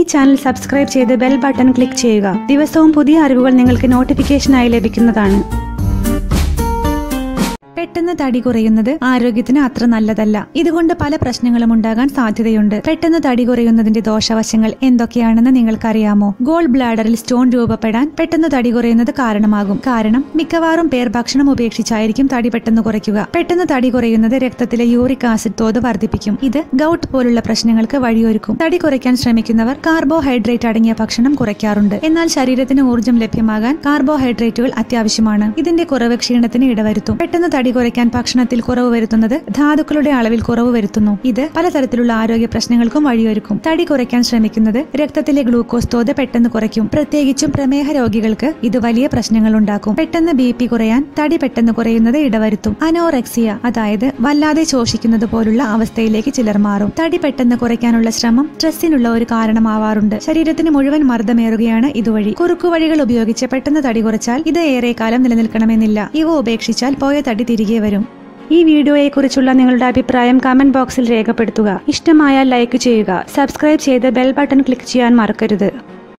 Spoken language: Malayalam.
ചാനൽ സബ്സ്ക്രൈബ് ചെയ്ത് ബെൽ ബട്ടൺ ക്ലിക്ക് ചെയ്യുക. ദിവസവും പുതിയ അറിവുകൾ നിങ്ങൾക്ക് നോട്ടിഫിക്കേഷനായി ലഭിക്കുന്നതാണ്. പെട്ടെന്ന് തടി കുറയുന്നത് ആരോഗ്യത്തിന് അത്ര നല്ലതല്ല. ഇതുകൊണ്ട് പല പ്രശ്നങ്ങളും ഉണ്ടാകാൻ സാധ്യതയുണ്ട്. പെട്ടെന്ന് തടി കുറയുന്നതിന്റെ ദോഷവശങ്ങൾ എന്തൊക്കെയാണെന്ന് നിങ്ങൾക്കറിയാമോ? ഗോൾ ബ്ലാഡറിൽ സ്റ്റോൺ രൂപപ്പെടാൻ പെട്ടെന്ന് തടി കുറയുന്നത് കാരണമാകും. കാരണം മിക്കവാറും പേർ ഭക്ഷണം ഉപേക്ഷിച്ചായിരിക്കും തടി പെട്ടെന്ന് കുറയ്ക്കുക. പെട്ടെന്ന് തടി കുറയുന്നത് രക്തത്തിലെ യൂറിക് ആസിഡ് തോത് വർദ്ധിപ്പിക്കും. ഇത് ഗൗട്ട് പോലുള്ള പ്രശ്നങ്ങൾക്ക് വഴിയൊരുക്കും. തടി കുറയ്ക്കാൻ ശ്രമിക്കുന്നവർ കാർബോഹൈഡ്രേറ്റ് അടങ്ങിയ ഭക്ഷണം കുറയ്ക്കാറുണ്ട്. എന്നാൽ ശരീരത്തിന് ഊർജ്ജം ലഭ്യമാകാൻ കാർബോഹൈഡ്രേറ്റുകൾ അത്യാവശ്യമാണ്. ഇതിന്റെ കുറവ് ക്ഷീണത്തിന് ഇടവരുത്തും. പെട്ടെന്ന് തടി കുറയ്ക്കാൻ ഭക്ഷണത്തിൽ കുറവ് വരുത്തുന്നത് ധാതുക്കളുടെ അളവിൽ കുറവ് വരുത്തുന്നു. ഇത് പലതരത്തിലുള്ള ആരോഗ്യ പ്രശ്നങ്ങൾക്കും വഴിയൊരുക്കും. തടി കുറയ്ക്കാൻ ശ്രമിക്കുന്നത് രക്തത്തിലെ ഗ്ലൂക്കോസ് തോത് പെട്ടെന്ന് കുറയ്ക്കും. പ്രത്യേകിച്ചും പ്രമേഹ രോഗികൾക്ക് ഇത് വലിയ പ്രശ്നങ്ങൾ ഉണ്ടാക്കും. പെട്ടെന്ന് BP കുറയാൻ തടി പെട്ടെന്ന് കുറയുന്നത് ഇടവരുത്തും. അനോറെക്സിയ, അതായത് വല്ലാതെ ശോഷിക്കുന്നത് പോലുള്ള അവസ്ഥയിലേക്ക് ചിലർ മാറും. തടി പെട്ടെന്ന് കുറയ്ക്കാനുള്ള ശ്രമം സ്ട്രെസ്സിനുള്ള ഒരു കാരണമാവാറുണ്ട്. ശരീരത്തിന് മുഴുവൻ മർദ്ദമേറുകയാണ് ഇതുവഴി. കുറുക്കുവഴികൾ ഉപയോഗിച്ച് പെട്ടെന്ന് തടി കുറച്ചാൽ ഇത് ഏറെക്കാലം നിലനിൽക്കണമെന്നില്ല. ഇവ ഉപേക്ഷിച്ചാൽ പോയ തടി തിരികെ വരും. ഈ വീഡിയോയെക്കുറിച്ചുള്ള നിങ്ങളുടെ അഭിപ്രായം കമന്റ് ബോക്സിൽ രേഖപ്പെടുത്തുക. ഇഷ്ടമായാൽ ലൈക്ക് ചെയ്യുക. സബ്സ്ക്രൈബ് ചെയ്ത് ബെൽ ബട്ടൺ ക്ലിക്ക് ചെയ്യാൻ മറക്കരുത്.